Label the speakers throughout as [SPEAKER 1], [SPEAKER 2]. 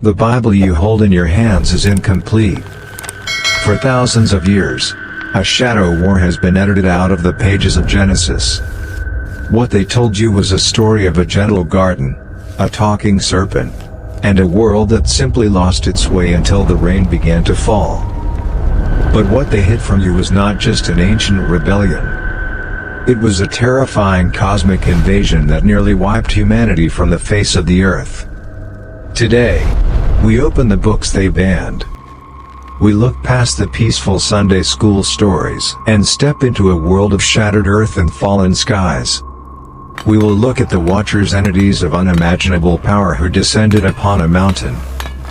[SPEAKER 1] The Bible you hold in your hands is incomplete. For thousands of years, a shadow war has been edited out of the pages of Genesis. What they told you was a story of a gentle garden, a talking serpent, and a world that simply lost its way until the rain began to fall. But what they hid from you was not just an ancient rebellion. It was a terrifying cosmic invasion that nearly wiped humanity from the face of the earth. Today, we open the books they banned. We look past the peaceful Sunday school stories and step into a world of shattered earth and fallen skies. We will look at the Watchers, entities of unimaginable power who descended upon a mountain,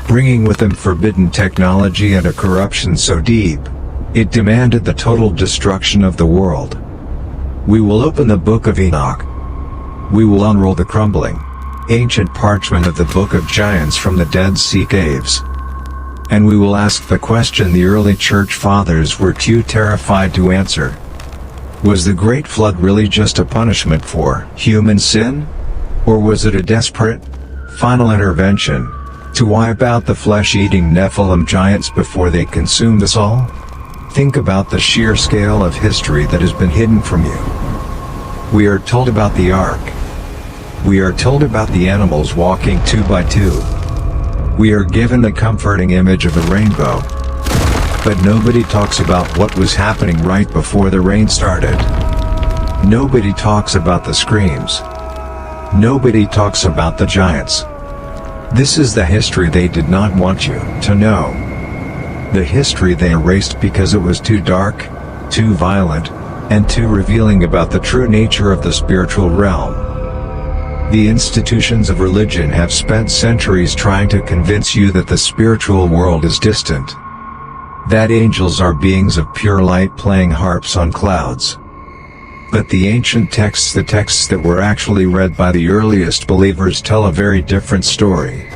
[SPEAKER 1] bringing with them forbidden technology and a corruption so deep, it demanded the total destruction of the world. We will open the Book of Enoch. We will unroll the crumbling, ancient parchment of the Book of Giants from the Dead Sea caves. And we will ask the question the early church fathers were too terrified to answer. Was the Great Flood really just a punishment for human sin? Or was it a desperate, final intervention to wipe out the flesh-eating Nephilim giants before they consumed us all? Think about the sheer scale of history that has been hidden from you. We are told about the ark. We are told about the animals walking 2 by 2. We are given the comforting image of a rainbow. But nobody talks about what was happening right before the rain started. Nobody talks about the screams. Nobody talks about the giants. This is the history they did not want you to know. The history they erased because it was too dark, too violent, and too revealing about the true nature of the spiritual realm. The institutions of religion have spent centuries trying to convince you that the spiritual world is distant. That angels are beings of pure light playing harps on clouds. But the ancient texts, the texts that were actually read by the earliest believers, tell a very different story.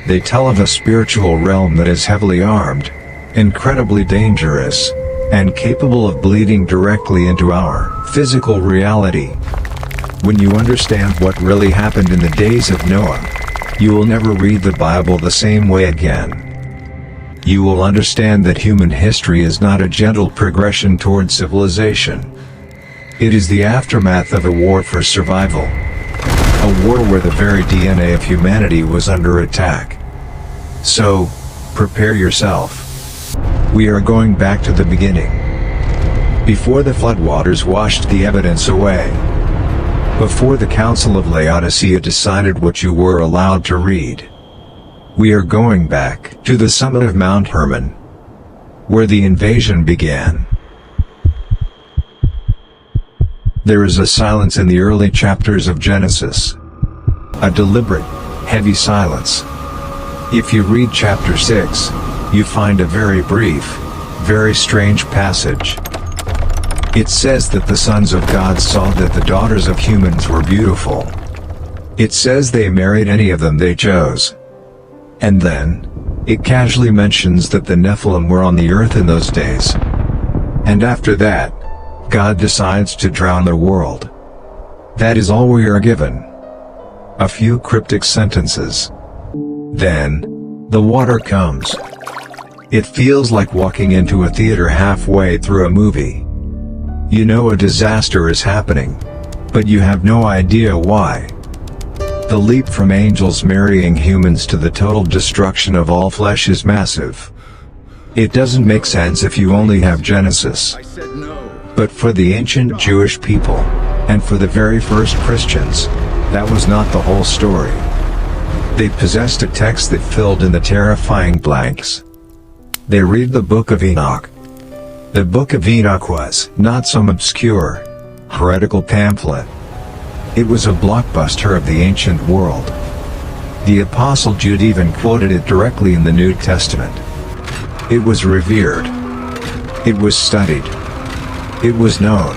[SPEAKER 1] They tell of a spiritual realm that is heavily armed, incredibly dangerous, and capable of bleeding directly into our physical reality. When you understand what really happened in the days of Noah, you will never read the Bible the same way again. You will understand that human history is not a gentle progression toward civilization. It is the aftermath of a war for survival. A war where the very DNA of humanity was under attack. So, prepare yourself. We are going back to the beginning. Before the floodwaters washed the evidence away. Before the Council of Laodicea decided what you were allowed to read. We are going back to the summit of Mount Hermon, where the invasion began. There is a silence in the early chapters of Genesis. A deliberate, heavy silence. If you read chapter 6, you find a very brief, very strange passage. It says that the sons of God saw that the daughters of humans were beautiful. It says they married any of them they chose. And then, it casually mentions that the Nephilim were on the earth in those days. And after that, God decides to drown the world. That is all we are given. A few cryptic sentences. Then, the water comes. It feels like walking into a theater halfway through a movie. You know a disaster is happening, but you have no idea why. The leap from angels marrying humans to the total destruction of all flesh is massive. It doesn't make sense if you only have Genesis. But for the ancient Jewish people, and for the very first Christians, that was not the whole story. They possessed a text that filled in the terrifying blanks. They read the Book of Enoch. The Book of Enoch was not some obscure, heretical pamphlet. It was a blockbuster of the ancient world. The Apostle Jude even quoted it directly in the New Testament. It was revered. It was studied. It was known.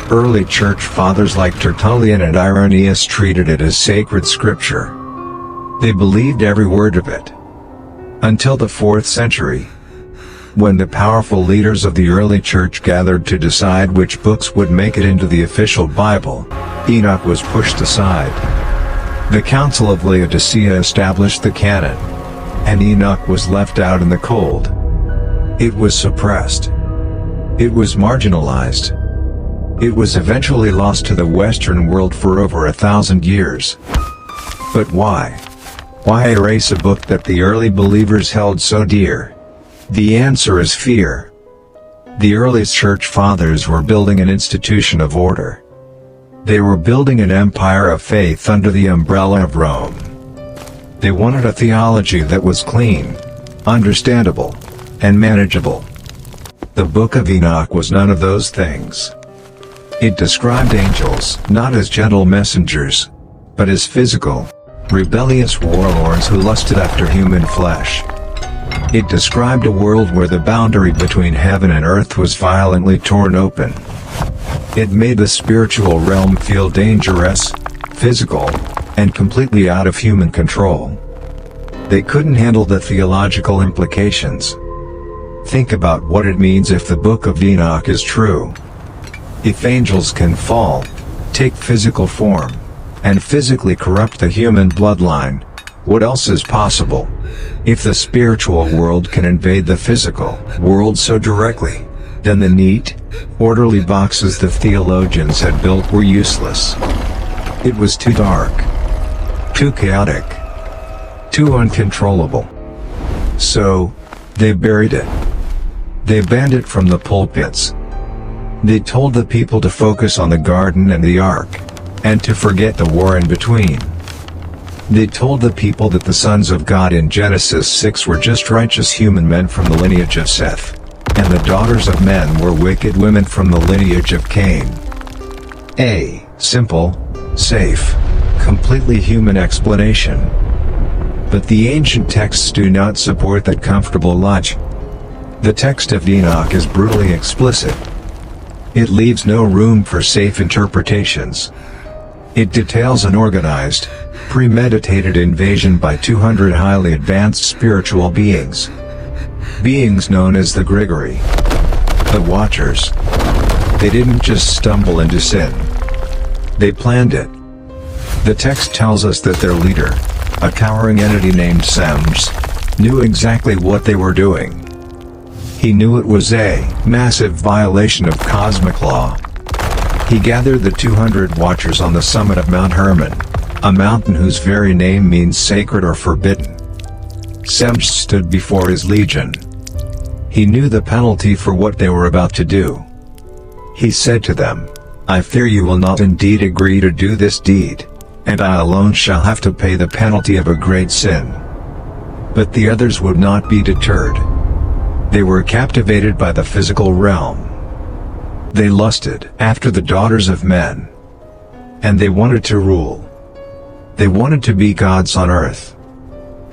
[SPEAKER 1] Early church fathers like Tertullian and Irenaeus treated it as sacred scripture. They believed every word of it. Until the 4th century, when the powerful leaders of the early church gathered to decide which books would make it into the official Bible, Enoch was pushed aside. The Council of Laodicea established the canon, and Enoch was left out in the cold. It was suppressed. It was marginalized. It was eventually lost to the Western world for over 1,000 years. But why? Why erase a book that the early believers held so dear? The answer is fear. The early church fathers were building an institution of order. They were building an empire of faith under the umbrella of Rome. They wanted a theology that was clean, understandable, and manageable. The Book of Enoch was none of those things. It described angels not as gentle messengers, but as physical, rebellious warlords who lusted after human flesh. It described a world where the boundary between heaven and earth was violently torn open. It made the spiritual realm feel dangerous, physical, and completely out of human control. They couldn't handle the theological implications. Think about what it means if the Book of Enoch is true. If angels can fall, take physical form, and physically corrupt the human bloodline, what else is possible? If the spiritual world can invade the physical world so directly, then the neat, orderly boxes the theologians had built were useless. It was too dark, too chaotic, too uncontrollable. So, they buried it. They banned it from the pulpits. They told the people to focus on the garden and the ark, and to forget the war in between. They told the people that the sons of God in Genesis 6 were just righteous human men from the lineage of Seth, and the daughters of men were wicked women from the lineage of Cain. A simple, safe, completely human explanation. But the ancient texts do not support that comfortable logic. The text of Enoch is brutally explicit. It leaves no room for safe interpretations. It details an organized, premeditated invasion by 200 highly advanced spiritual beings. Beings known as the Grigori. The Watchers. They didn't just stumble into sin. They planned it. The text tells us that their leader, a towering entity named Semjâzâ, knew exactly what they were doing. He knew it was a massive violation of cosmic law. He gathered the 200 Watchers on the summit of Mount Hermon, a mountain whose very name means sacred or forbidden. Semjâzâ stood before his legion. He knew the penalty for what they were about to do. He said to them, "I fear you will not indeed agree to do this deed, and I alone shall have to pay the penalty of a great sin." But the others would not be deterred. They were captivated by the physical realm. They lusted after the daughters of men. And they wanted to rule. They wanted to be gods on earth.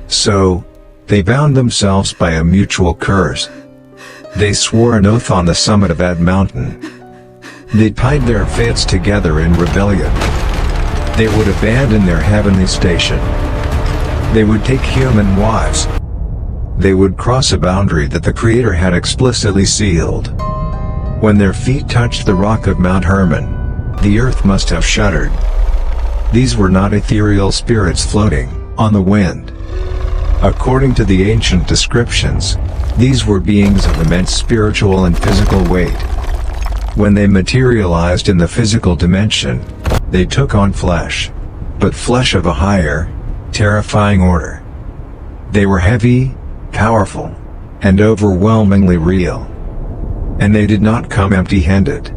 [SPEAKER 1] So, they bound themselves by a mutual curse. They swore an oath on the summit of that mountain. They tied their fates together in rebellion. They would abandon their heavenly station. They would take human wives. They would cross a boundary that the Creator had explicitly sealed. When their feet touched the rock of Mount Hermon, the earth must have shuddered. These were not ethereal spirits floating on the wind. According to the ancient descriptions, these were beings of immense spiritual and physical weight. When they materialized in the physical dimension, they took on flesh, but flesh of a higher, terrifying order. They were heavy, powerful, and overwhelmingly real. And they did not come empty-handed.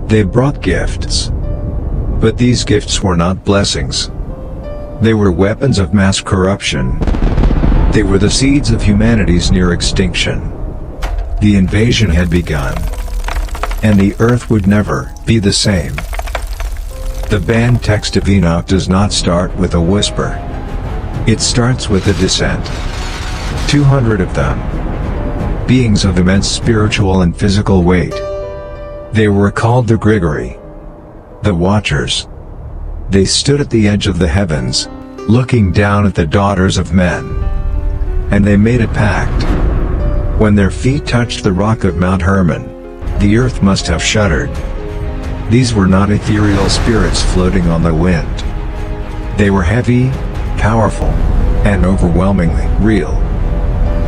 [SPEAKER 1] They brought gifts. But these gifts were not blessings. They were weapons of mass corruption. They were the seeds of humanity's near extinction. The invasion had begun. And the earth would never be the same. The banned text of Enoch does not start with a whisper. It starts with a descent. 200 of them. Beings of immense spiritual and physical weight. They were called the Grigori. The Watchers. They stood at the edge of the heavens, looking down at the daughters of men. And they made a pact. When their feet touched the rock of Mount Hermon, the earth must have shuddered. These were not ethereal spirits floating on the wind. They were heavy, powerful, and overwhelmingly real.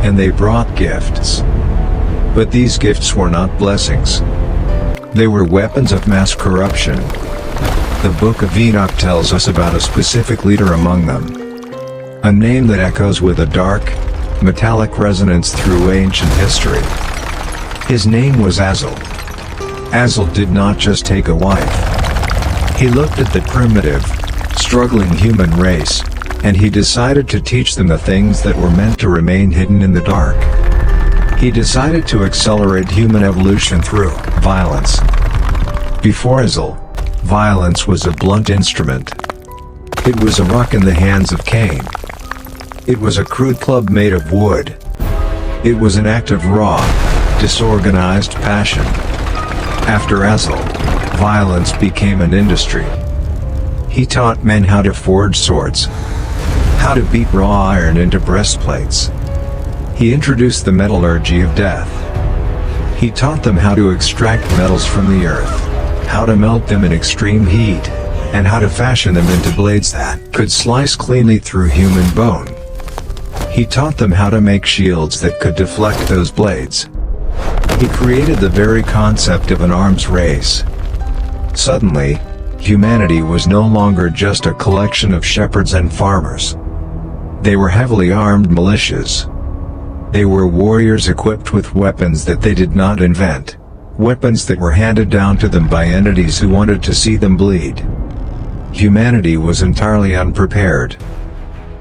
[SPEAKER 1] And they brought gifts. But these gifts were not blessings. They were weapons of mass corruption. The Book of Enoch tells us about a specific leader among them. A name that echoes with a dark, metallic resonance through ancient history. His name was Azâzêl. Azâzêl did not just take a wife. He looked at the primitive, struggling human race, and he decided to teach them the things that were meant to remain hidden in the dark. He decided to accelerate human evolution through violence. Before Azâzêl, violence was a blunt instrument. It was a rock in the hands of Cain. It was a crude club made of wood. It was an act of raw, disorganized passion. After Azâzêl, violence became an industry. He taught men how to forge swords, how to beat raw iron into breastplates. He introduced the metallurgy of death. He taught them how to extract metals from the earth, how to melt them in extreme heat, and how to fashion them into blades that could slice cleanly through human bone. He taught them how to make shields that could deflect those blades. He created the very concept of an arms race. Suddenly, humanity was no longer just a collection of shepherds and farmers. They were heavily armed militias. They were warriors equipped with weapons that they did not invent, weapons that were handed down to them by entities who wanted to see them bleed. Humanity was entirely unprepared.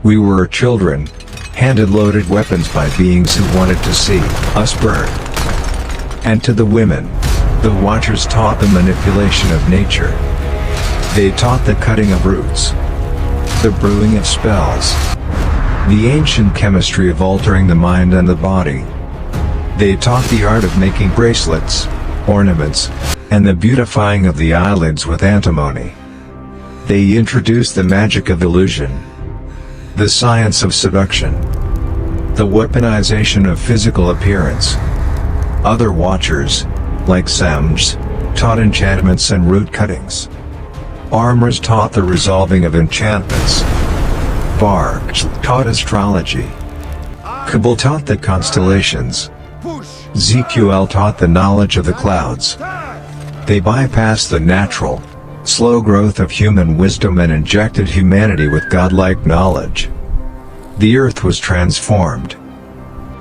[SPEAKER 1] We were children, handed loaded weapons by beings who wanted to see us burn. And to the women, the Watchers taught the manipulation of nature. They taught the cutting of roots, the brewing of spells, the ancient chemistry of altering the mind and the body. They taught the art of making bracelets, ornaments, and the beautifying of the eyelids with antimony. They introduced the magic of illusion, the science of seduction, the weaponization of physical appearance. Other Watchers, like Semjâzâ, taught enchantments and root cuttings. Armors taught the resolving of enchantments. Barks taught astrology. Kabul taught the constellations. ZQL taught the knowledge of the clouds. They bypassed the natural, slow growth of human wisdom and injected humanity with godlike knowledge. The earth was transformed.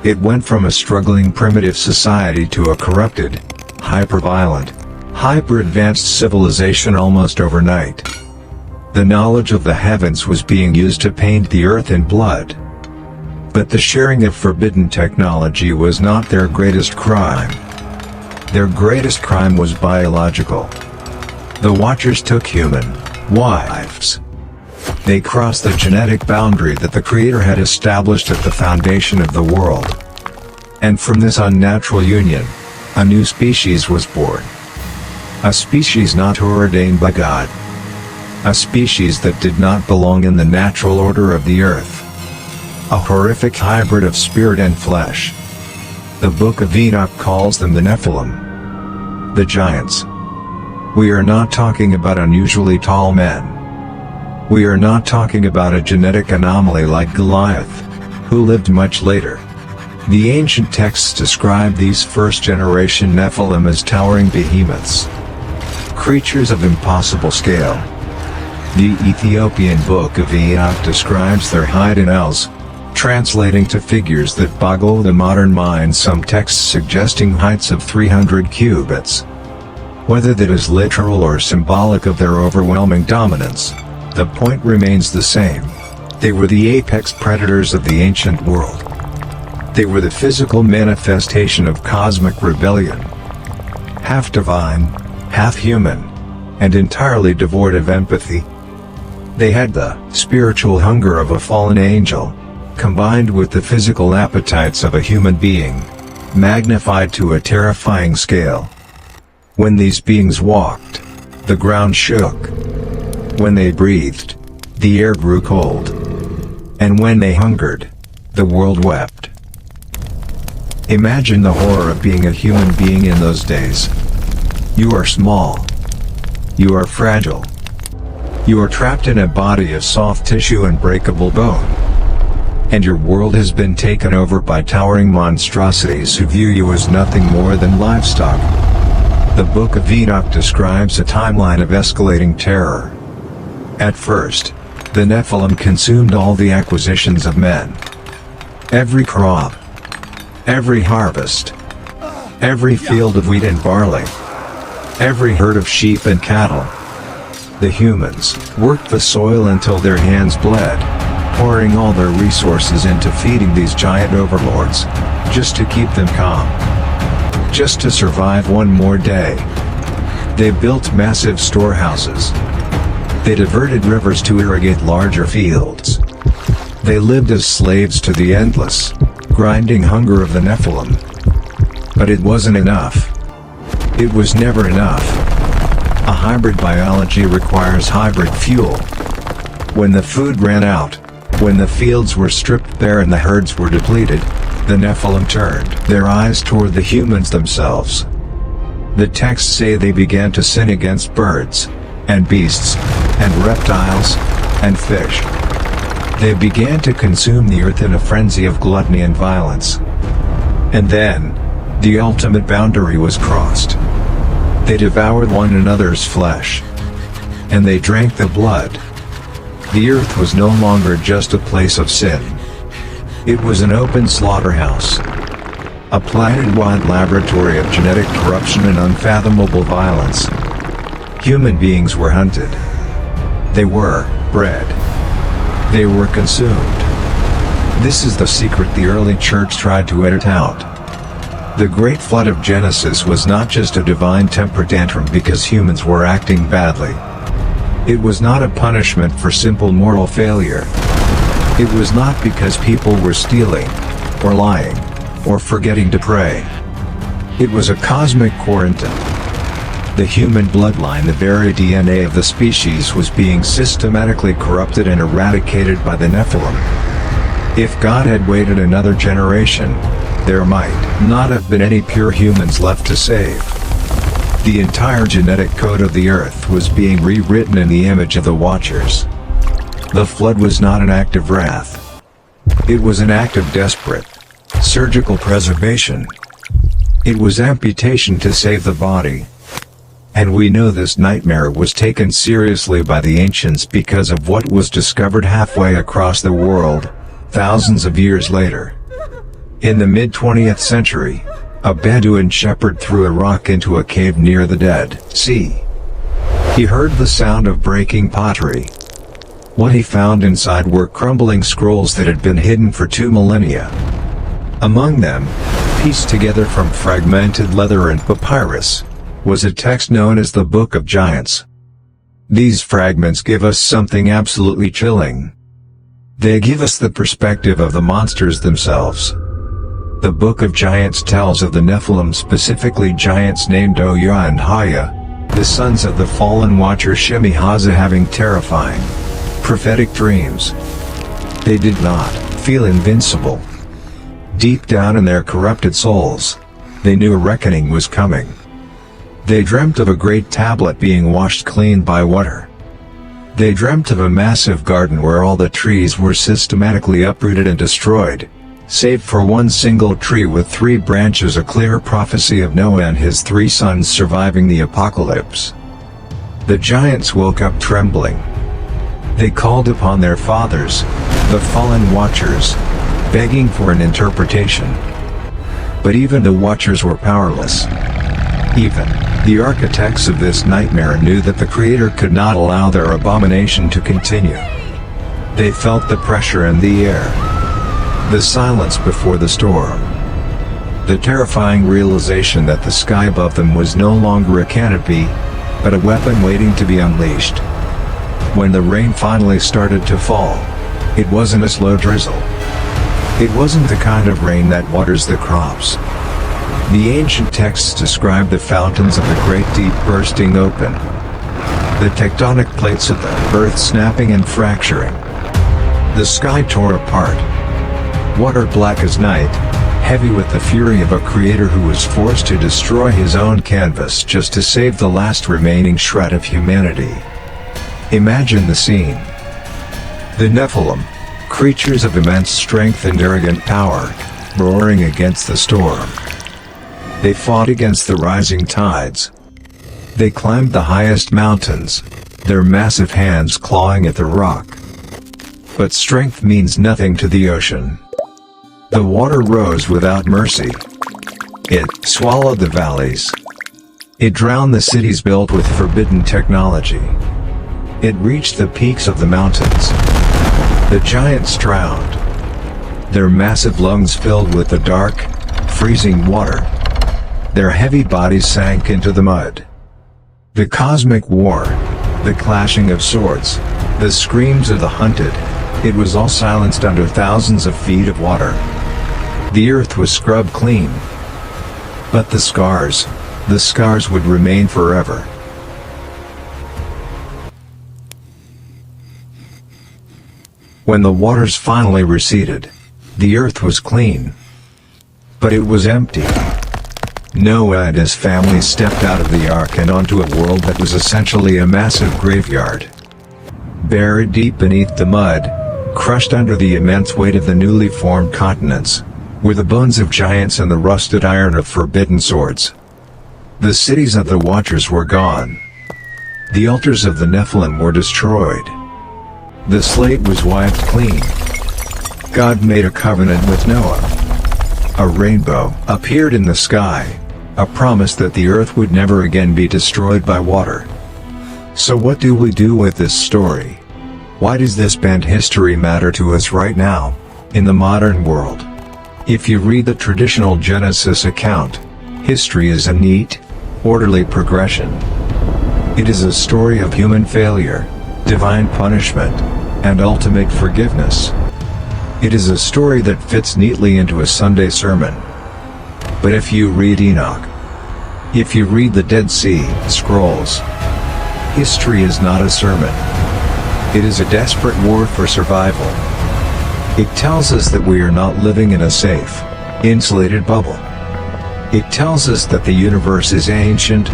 [SPEAKER 1] It went from a struggling primitive society to a corrupted, hyper-violent, hyper-advanced civilization almost overnight. The knowledge of the heavens was being used to paint the earth in blood. But the sharing of forbidden technology was not their greatest crime. Their greatest crime was biological. The Watchers took human wives. They crossed the genetic boundary that the Creator had established at the foundation of the world. And from this unnatural union, a new species was born. A species not ordained by God. A species that did not belong in the natural order of the earth. A horrific hybrid of spirit and flesh. The Book of Enoch calls them the Nephilim, the giants. We are not talking about unusually tall men. We are not talking about a genetic anomaly like Goliath, who lived much later. The ancient texts describe these first-generation Nephilim as towering behemoths, creatures of impossible scale. The Ethiopian Book of Enoch describes their height in ells, translating to figures that boggle the modern mind, some texts suggesting heights of 300 cubits. Whether that is literal or symbolic of their overwhelming dominance, the point remains the same. They were the apex predators of the ancient world. They were the physical manifestation of cosmic rebellion. Half divine, half human, and entirely devoid of empathy. They had the spiritual hunger of a fallen angel, combined with the physical appetites of a human being, magnified to a terrifying scale. When these beings walked, the ground shook. When they breathed, the air grew cold. And when they hungered, the world wept. Imagine the horror of being a human being in those days. You are small. You are fragile. You are trapped in a body of soft tissue and breakable bone. And your world has been taken over by towering monstrosities who view you as nothing more than livestock. The Book of Enoch describes a timeline of escalating terror. At first, the Nephilim consumed all the acquisitions of men. Every crop, every harvest, every field of wheat and barley, every herd of sheep and cattle. The humans worked the soil until their hands bled, pouring all their resources into feeding these giant overlords, just to keep them calm. Just to survive one more day. They built massive storehouses. They diverted rivers to irrigate larger fields. They lived as slaves to the endless, grinding hunger of the Nephilim. But it wasn't enough. It was never enough. A hybrid biology requires hybrid fuel. When the food ran out, when the fields were stripped bare and the herds were depleted, the Nephilim turned their eyes toward the humans themselves. The texts say they began to sin against birds, and beasts, and reptiles, and fish. They began to consume the earth in a frenzy of gluttony and violence. And then, the ultimate boundary was crossed. They devoured one another's flesh. And they drank the blood. The earth was no longer just a place of sin. It was an open slaughterhouse. A planet-wide laboratory of genetic corruption and unfathomable violence. Human beings were hunted. They were bred. They were consumed. This is the secret the early church tried to edit out. The Great Flood of Genesis was not just a divine temper tantrum because humans were acting badly. It was not a punishment for simple moral failure. It was not because people were stealing, or lying, or forgetting to pray. It was a cosmic quarantine. The human bloodline, the very DNA of the species, was being systematically corrupted and eradicated by the Nephilim. If God had waited another generation, there might not have been any pure humans left to save. The entire genetic code of the earth was being rewritten in the image of the Watchers. The flood was not an act of wrath. It was an act of desperate, surgical preservation. It was amputation to save the body. And we know this nightmare was taken seriously by the ancients because of what was discovered halfway across the world, thousands of years later. In the mid-20th century, a Bedouin shepherd threw a rock into a cave near the Dead Sea. He heard the sound of breaking pottery. What he found inside were crumbling scrolls that had been hidden for 2 millennia. Among them, pieced together from fragmented leather and papyrus, was a text known as the Book of Giants. These fragments give us something absolutely chilling. They give us the perspective of the monsters themselves. The Book of Giants tells of the Nephilim, specifically giants named Oya and Haya, the sons of the fallen watcher Semjâzâ, having terrifying, prophetic dreams. They did not feel invincible. Deep down in their corrupted souls, they knew a reckoning was coming. They dreamt of a great tablet being washed clean by water. They dreamt of a massive garden where all the trees were systematically uprooted and destroyed, save for one single tree with 3 branches, a clear prophecy of Noah and his 3 sons surviving the apocalypse. The giants woke up trembling. They called upon their fathers, the fallen watchers, begging for an interpretation. But even the watchers were powerless. Even the architects of this nightmare knew that the Creator could not allow their abomination to continue. They felt the pressure in the air. The silence before the storm. The terrifying realization that the sky above them was no longer a canopy, but a weapon waiting to be unleashed. When the rain finally started to fall, it wasn't a slow drizzle. It wasn't the kind of rain that waters the crops. The ancient texts describe the fountains of the great deep bursting open. The tectonic plates of the earth snapping and fracturing. The sky tore apart. Water black as night, heavy with the fury of a creator who was forced to destroy his own canvas just to save the last remaining shred of humanity. Imagine the scene. The Nephilim, creatures of immense strength and arrogant power, roaring against the storm. They fought against the rising tides. They climbed the highest mountains, their massive hands clawing at the rock. But strength means nothing to the ocean. The water rose without mercy. It swallowed the valleys. It drowned the cities built with forbidden technology. It reached the peaks of the mountains. The giants drowned. Their massive lungs filled with the dark, freezing water. Their heavy bodies sank into the mud. The cosmic war, the clashing of swords, the screams of the hunted, it was all silenced under thousands of feet of water. The earth was scrubbed clean. But the scars would remain forever. When the waters finally receded, the earth was clean. But it was empty. Noah and his family stepped out of the ark and onto a world that was essentially a massive graveyard. Buried deep beneath the mud, crushed under the immense weight of the newly formed continents, were the bones of giants and the rusted iron of forbidden swords. The cities of the Watchers were gone. The altars of the Nephilim were destroyed. The slate was wiped clean. God made a covenant with Noah. A rainbow appeared in the sky, a promise that the earth would never again be destroyed by water. So what do we do with this story? Why does this band history matter to us right now, in the modern world? If you read the traditional Genesis account, history is a neat, orderly progression. It is a story of human failure, divine punishment, and ultimate forgiveness. It is a story that fits neatly into a Sunday sermon. But if you read Enoch, if you read the Dead Sea Scrolls, history is not a sermon. It is a desperate war for survival. It tells us that we are not living in a safe, insulated bubble. It tells us that the universe is ancient,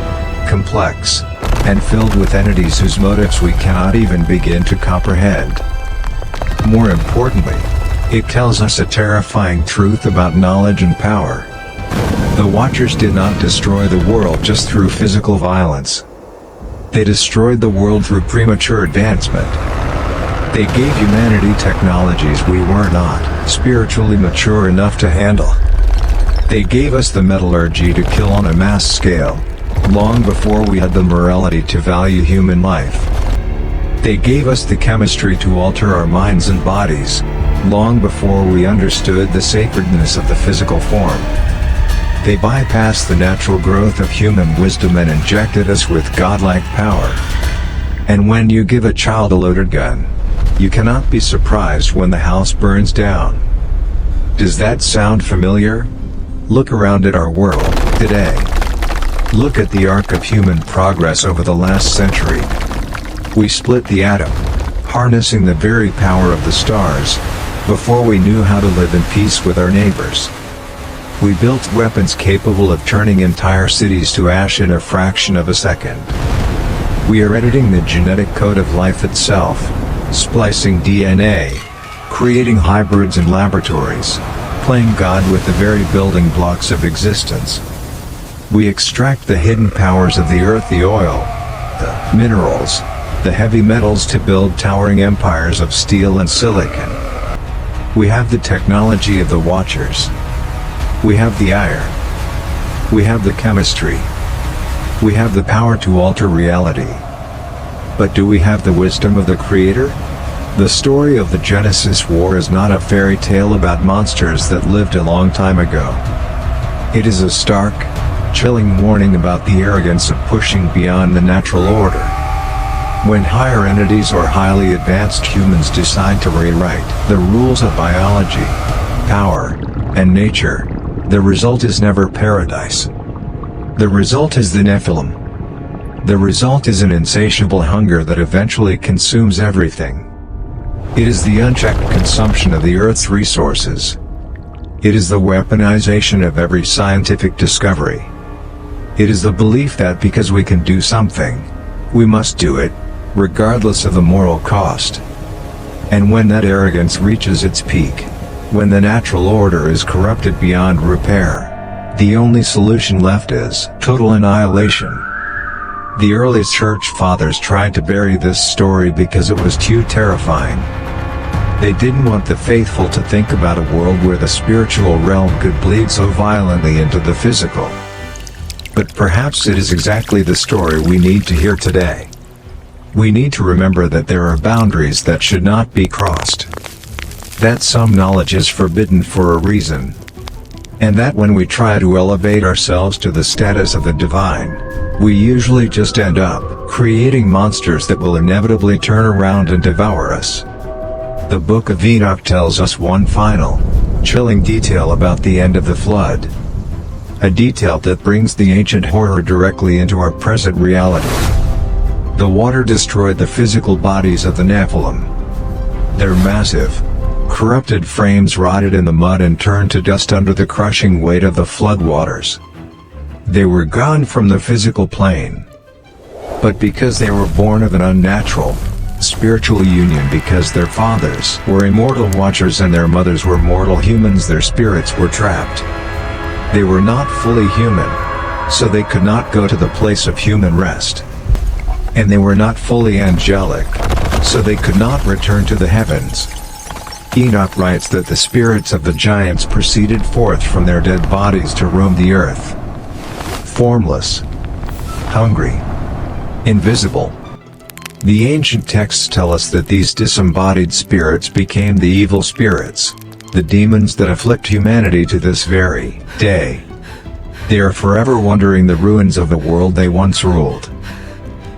[SPEAKER 1] complex, and filled with entities whose motives we cannot even begin to comprehend. More importantly, it tells us a terrifying truth about knowledge and power. The Watchers did not destroy the world just through physical violence. They destroyed the world through premature advancement. They gave humanity technologies we were not spiritually mature enough to handle. They gave us the metallurgy to kill on a mass scale, long before we had the morality to value human life. They gave us the chemistry to alter our minds and bodies, long before we understood the sacredness of the physical form. They bypassed the natural growth of human wisdom and injected us with godlike power. And when you give a child a loaded gun, you cannot be surprised when the house burns down. Does that sound familiar? Look around at our world today. Look at the arc of human progress over the last century. We split the atom, harnessing the very power of the stars, before we knew how to live in peace with our neighbors. We built weapons capable of turning entire cities to ash in a fraction of a second. We are editing the genetic code of life itself, splicing DNA, creating hybrids in laboratories, playing God with the very building blocks of existence. We extract the hidden powers of the earth, the oil, the minerals, the heavy metals to build towering empires of steel and silicon. We have the technology of the Watchers. We have the iron. We have the chemistry. We have the power to alter reality. But do we have the wisdom of the Creator? The story of the Genesis war is not a fairy tale about monsters that lived a long time ago. It is a stark, chilling warning about the arrogance of pushing beyond the natural order. When higher entities or highly advanced humans decide to rewrite the rules of biology, power, and nature, the result is never paradise. The result is the Nephilim. The result is an insatiable hunger that eventually consumes everything. It is the unchecked consumption of the Earth's resources. It is the weaponization of every scientific discovery. It is the belief that because we can do something, we must do it, regardless of the moral cost. And when that arrogance reaches its peak, when the natural order is corrupted beyond repair, the only solution left is total annihilation. The early church fathers tried to bury this story because it was too terrifying. They didn't want the faithful to think about a world where the spiritual realm could bleed so violently into the physical. But perhaps it is exactly the story we need to hear today. We need to remember that there are boundaries that should not be crossed. That some knowledge is forbidden for a reason. And that when we try to elevate ourselves to the status of the divine, we usually just end up creating monsters that will inevitably turn around and devour us. The Book of Enoch tells us one final, chilling detail about the end of the flood. A detail that brings the ancient horror directly into our present reality. The water destroyed the physical bodies of the Nephilim. Their massive, corrupted frames rotted in the mud and turned to dust under the crushing weight of the floodwaters. They were gone from the physical plane. But because they were born of an unnatural, spiritual union, because their fathers were immortal watchers and their mothers were mortal humans, their spirits were trapped. They were not fully human, so they could not go to the place of human rest. And they were not fully angelic, so they could not return to the heavens. Enoch writes that the spirits of the giants proceeded forth from their dead bodies to roam the earth. Formless, hungry, invisible. The ancient texts tell us that these disembodied spirits became the evil spirits, the demons that afflict humanity to this very day. They are forever wandering the ruins of the world they once ruled.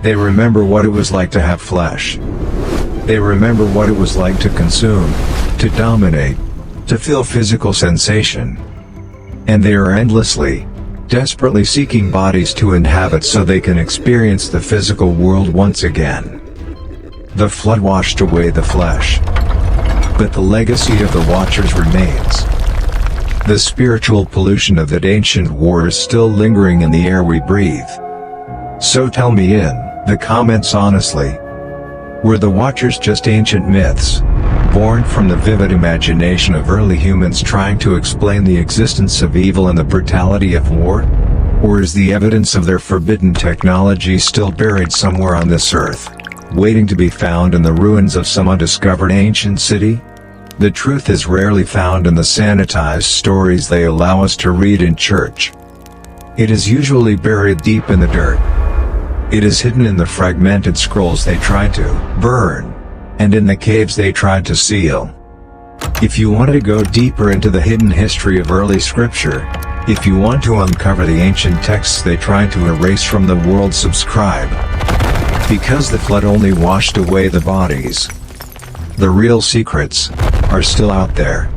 [SPEAKER 1] They remember what it was like to have flesh. They remember what it was like to consume, to dominate, to feel physical sensation. And they are endlessly, desperately seeking bodies to inhabit so they can experience the physical world once again. The flood washed away the flesh. But the legacy of the Watchers remains. The spiritual pollution of that ancient war is still lingering in the air we breathe. So tell me in the comments honestly. Were the Watchers just ancient myths, born from the vivid imagination of early humans trying to explain the existence of evil and the brutality of war? Or is the evidence of their forbidden technology still buried somewhere on this earth, waiting to be found in the ruins of some undiscovered ancient city? The truth is rarely found in the sanitized stories they allow us to read in church. It is usually buried deep in the dirt. It is hidden in the fragmented scrolls they tried to burn, and in the caves they tried to seal. If you want to go deeper into the hidden history of early scripture, if you want to uncover the ancient texts they tried to erase from the world, subscribe. Because the flood only washed away the bodies. The real secrets are still out there.